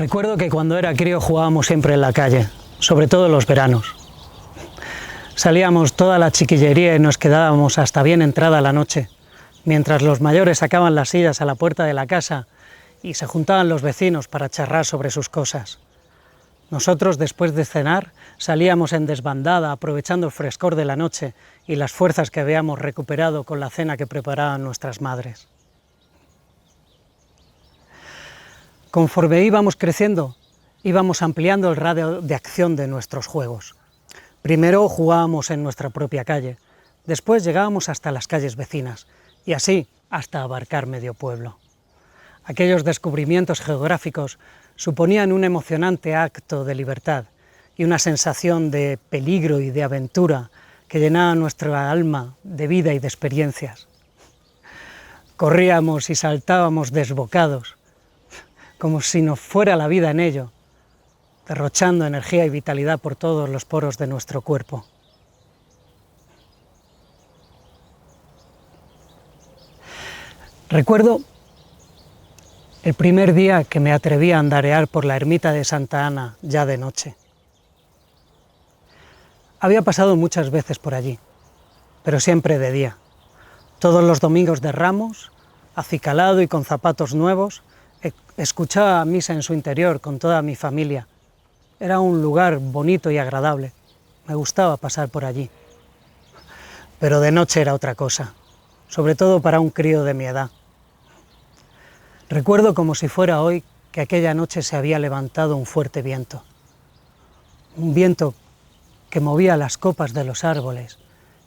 Recuerdo que cuando era crío jugábamos siempre en la calle, sobre todo en los veranos. Salíamos toda la chiquillería y nos quedábamos hasta bien entrada la noche, mientras los mayores sacaban las sillas a la puerta de la casa y se juntaban los vecinos para charlar sobre sus cosas. Nosotros, después de cenar, salíamos en desbandada, aprovechando el frescor de la noche y las fuerzas que habíamos recuperado con la cena que preparaban nuestras madres. Conforme íbamos creciendo, íbamos ampliando el radio de acción de nuestros juegos. Primero jugábamos en nuestra propia calle, después llegábamos hasta las calles vecinas y así hasta abarcar medio pueblo. Aquellos descubrimientos geográficos suponían un emocionante acto de libertad y una sensación de peligro y de aventura que llenaba nuestra alma de vida y de experiencias. Corríamos y saltábamos desbocados, como si nos fuera la vida en ello, derrochando energía y vitalidad por todos los poros de nuestro cuerpo. Recuerdo el primer día que me atreví a andarear por la ermita de Santa Ana ya de noche. Había pasado muchas veces por allí, pero siempre de día. Todos los domingos de Ramos, acicalado y con zapatos nuevos, escuchaba misa en su interior con toda mi familia. Era un lugar bonito y agradable. Me gustaba pasar por allí. Pero de noche era otra cosa, sobre todo para un crío de mi edad. Recuerdo como si fuera hoy que aquella noche se había levantado un fuerte viento. Un viento que movía las copas de los árboles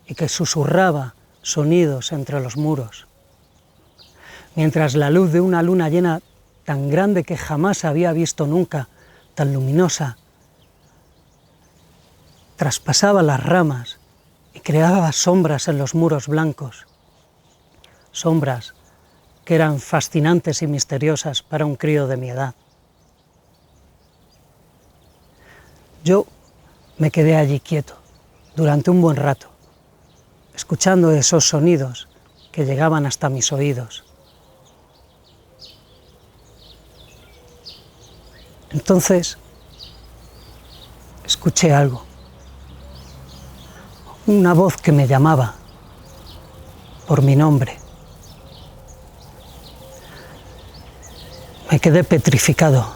y que susurraba sonidos entre los muros. Mientras la luz de una luna llena tan grande que jamás había visto nunca, tan luminosa, traspasaba las ramas y creaba sombras en los muros blancos. Sombras que eran fascinantes y misteriosas para un crío de mi edad. Yo me quedé allí quieto durante un buen rato, escuchando esos sonidos que llegaban hasta mis oídos. Entonces escuché algo, una voz que me llamaba por mi nombre. Me quedé petrificado,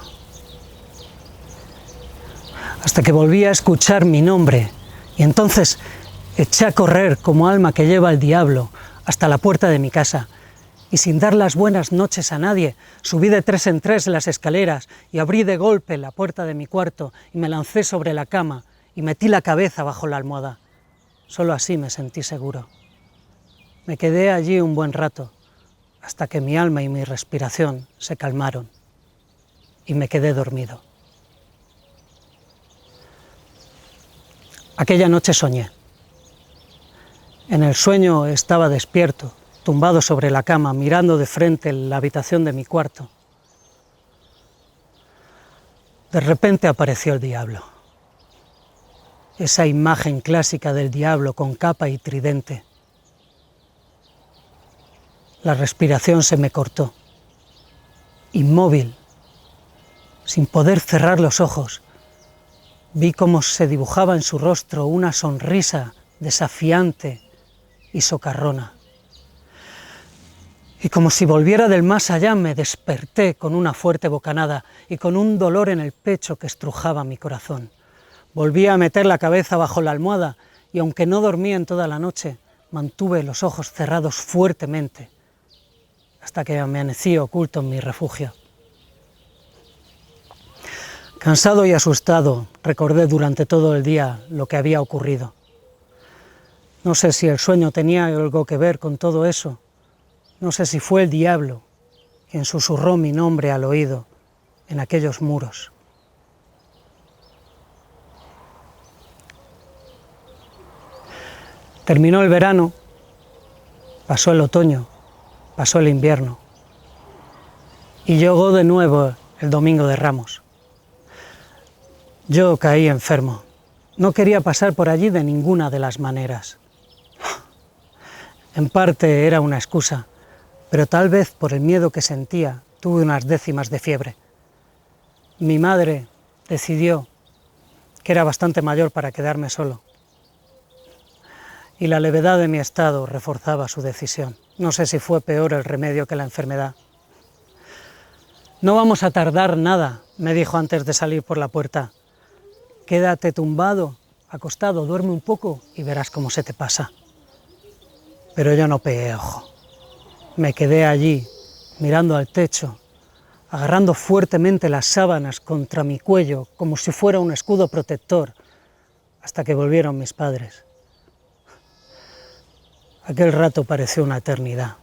hasta que volví a escuchar mi nombre, y entonces eché a correr como alma que lleva el diablo hasta la puerta de mi casa, y sin dar las buenas noches a nadie, subí de 3 en 3 las escaleras y abrí de golpe la puerta de mi cuarto y me lancé sobre la cama y metí la cabeza bajo la almohada. Solo así me sentí seguro. Me quedé allí un buen rato, hasta que mi alma y mi respiración se calmaron y me quedé dormido. Aquella noche soñé. En el sueño estaba despierto, tumbado sobre la cama, mirando de frente la habitación de mi cuarto. De repente apareció el diablo. Esa imagen clásica del diablo con capa y tridente. La respiración se me cortó. Inmóvil, sin poder cerrar los ojos, vi cómo se dibujaba en su rostro una sonrisa desafiante y socarrona. Y como si volviera del más allá, me desperté con una fuerte bocanada y con un dolor en el pecho que estrujaba mi corazón. Volví a meter la cabeza bajo la almohada y aunque no dormí en toda la noche, mantuve los ojos cerrados fuertemente hasta que amanecí oculto en mi refugio. Cansado y asustado, recordé durante todo el día lo que había ocurrido. No sé si el sueño tenía algo que ver con todo eso. No sé si fue el diablo quien susurró mi nombre al oído en aquellos muros. Terminó el verano, pasó el otoño, pasó el invierno y llegó de nuevo el domingo de Ramos. Yo caí enfermo. No quería pasar por allí de ninguna de las maneras. En parte era una excusa, pero tal vez por el miedo que sentía tuve unas décimas de fiebre. Mi madre decidió que era bastante mayor para quedarme solo. Y la levedad de mi estado reforzaba su decisión. No sé si fue peor el remedio que la enfermedad. No vamos a tardar nada, me dijo antes de salir por la puerta. Quédate tumbado, acostado, duerme un poco y verás cómo se te pasa. Pero yo no pegué ojo. Me quedé allí, mirando al techo, agarrando fuertemente las sábanas contra mi cuello como si fuera un escudo protector, hasta que volvieron mis padres. Aquel rato pareció una eternidad.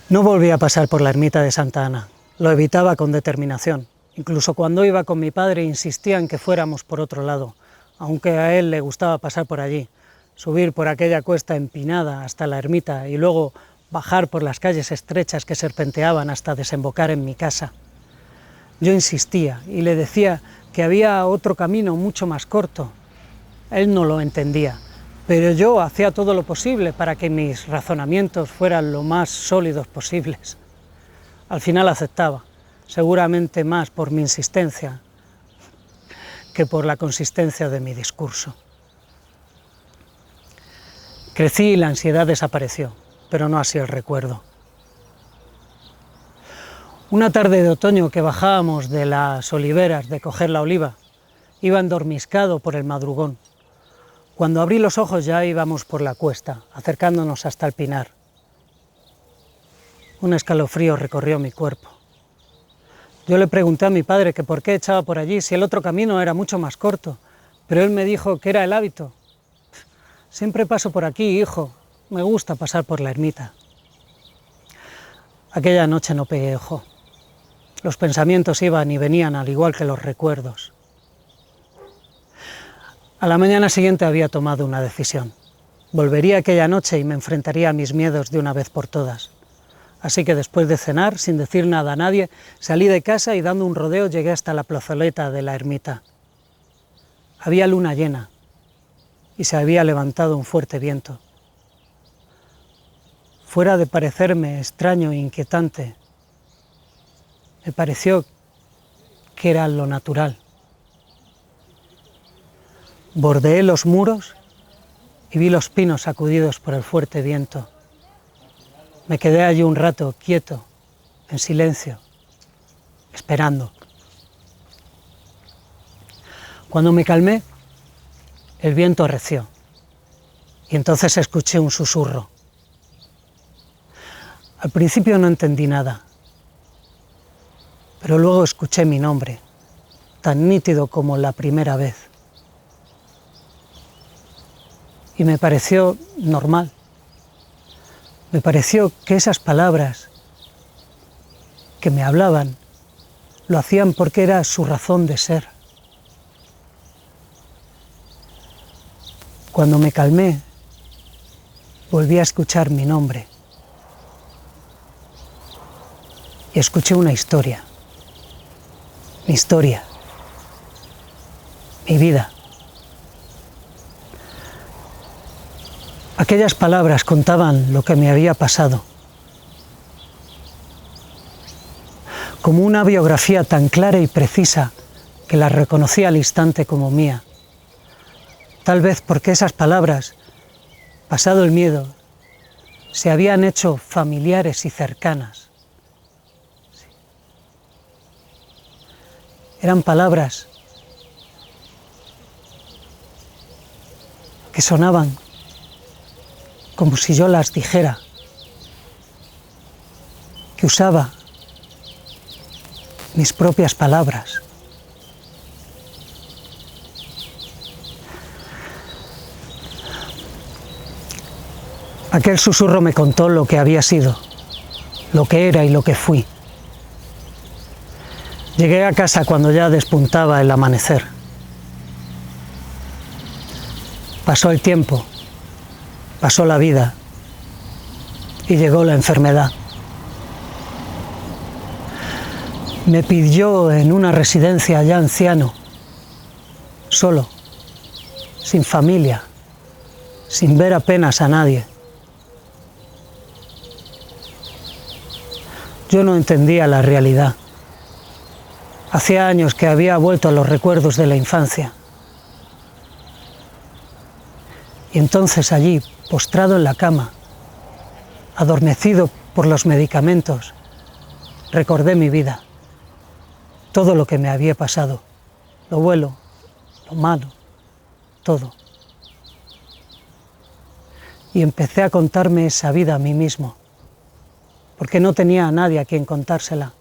No volví a pasar por la ermita de Santa Ana, lo evitaba con determinación. Incluso cuando iba con mi padre insistía en que fuéramos por otro lado, aunque a él le gustaba pasar por allí, subir por aquella cuesta empinada hasta la ermita y luego bajar por las calles estrechas que serpenteaban hasta desembocar en mi casa. Yo insistía y le decía que había otro camino mucho más corto. Él no lo entendía, pero yo hacía todo lo posible para que mis razonamientos fueran lo más sólidos posibles. Al final aceptaba, seguramente más por mi insistencia que por la consistencia de mi discurso. Crecí y la ansiedad desapareció, pero no así el recuerdo. Una tarde de otoño que bajábamos de las oliveras de coger la oliva, iba endormiscado por el madrugón. Cuando abrí los ojos ya íbamos por la cuesta, acercándonos hasta el pinar. Un escalofrío recorrió mi cuerpo. Yo le pregunté a mi padre que por qué echaba por allí si el otro camino era mucho más corto, pero él me dijo que era el hábito. Siempre paso por aquí, hijo, me gusta pasar por la ermita. Aquella noche no pegué ojo. Los pensamientos iban y venían al igual que los recuerdos. A la mañana siguiente había tomado una decisión. Volvería aquella noche y me enfrentaría a mis miedos de una vez por todas. Así que después de cenar, sin decir nada a nadie, salí de casa y dando un rodeo llegué hasta la plazoleta de la ermita. Había luna llena y se había levantado un fuerte viento. Fuera de parecerme extraño e inquietante, me pareció que era lo natural. Bordeé los muros y vi los pinos sacudidos por el fuerte viento. Me quedé allí un rato, quieto, en silencio, esperando. Cuando me calmé, el viento arreció y entonces escuché un susurro. Al principio no entendí nada, pero luego escuché mi nombre, tan nítido como la primera vez. Y me pareció normal. Me pareció que esas palabras que me hablaban lo hacían porque era su razón de ser. Cuando me calmé, volví a escuchar mi nombre y escuché una historia, mi historia, mi vida. Aquellas palabras contaban lo que me había pasado, como una biografía tan clara y precisa que la reconocí al instante como mía. Tal vez porque esas palabras, pasado el miedo, se habían hecho familiares y cercanas. Eran palabras que sonaban como si yo las dijera, que usaba mis propias palabras. Aquel susurro me contó lo que había sido, lo que era y lo que fui. Llegué a casa cuando ya despuntaba el amanecer. Pasó el tiempo. Pasó la vida y llegó la enfermedad. Me pilló en una residencia ya anciano, solo, sin familia, sin ver apenas a nadie. Yo no entendía la realidad. Hacía años que había vuelto a los recuerdos de la infancia. Y entonces allí, postrado en la cama, adormecido por los medicamentos, recordé mi vida, todo lo que me había pasado, lo bueno, lo malo, todo. Y empecé a contarme esa vida a mí mismo, porque no tenía a nadie a quien contársela,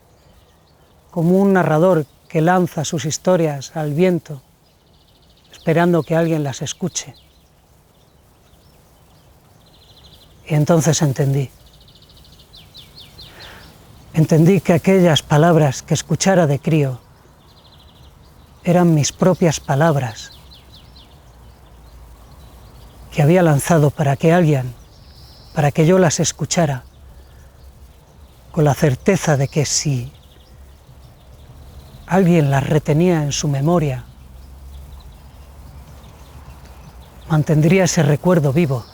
como un narrador que lanza sus historias al viento, esperando que alguien las escuche. Y entonces entendí que aquellas palabras que escuchara de crío eran mis propias palabras, que había lanzado para que yo las escuchara, con la certeza de que si alguien las retenía en su memoria, mantendría ese recuerdo vivo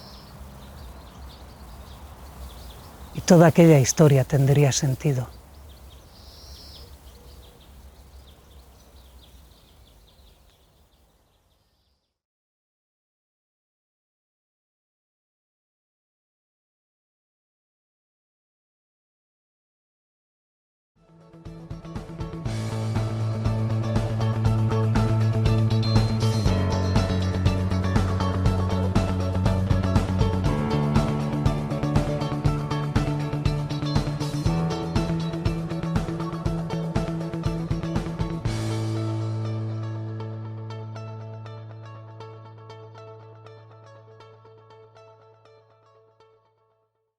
y toda aquella historia tendría sentido.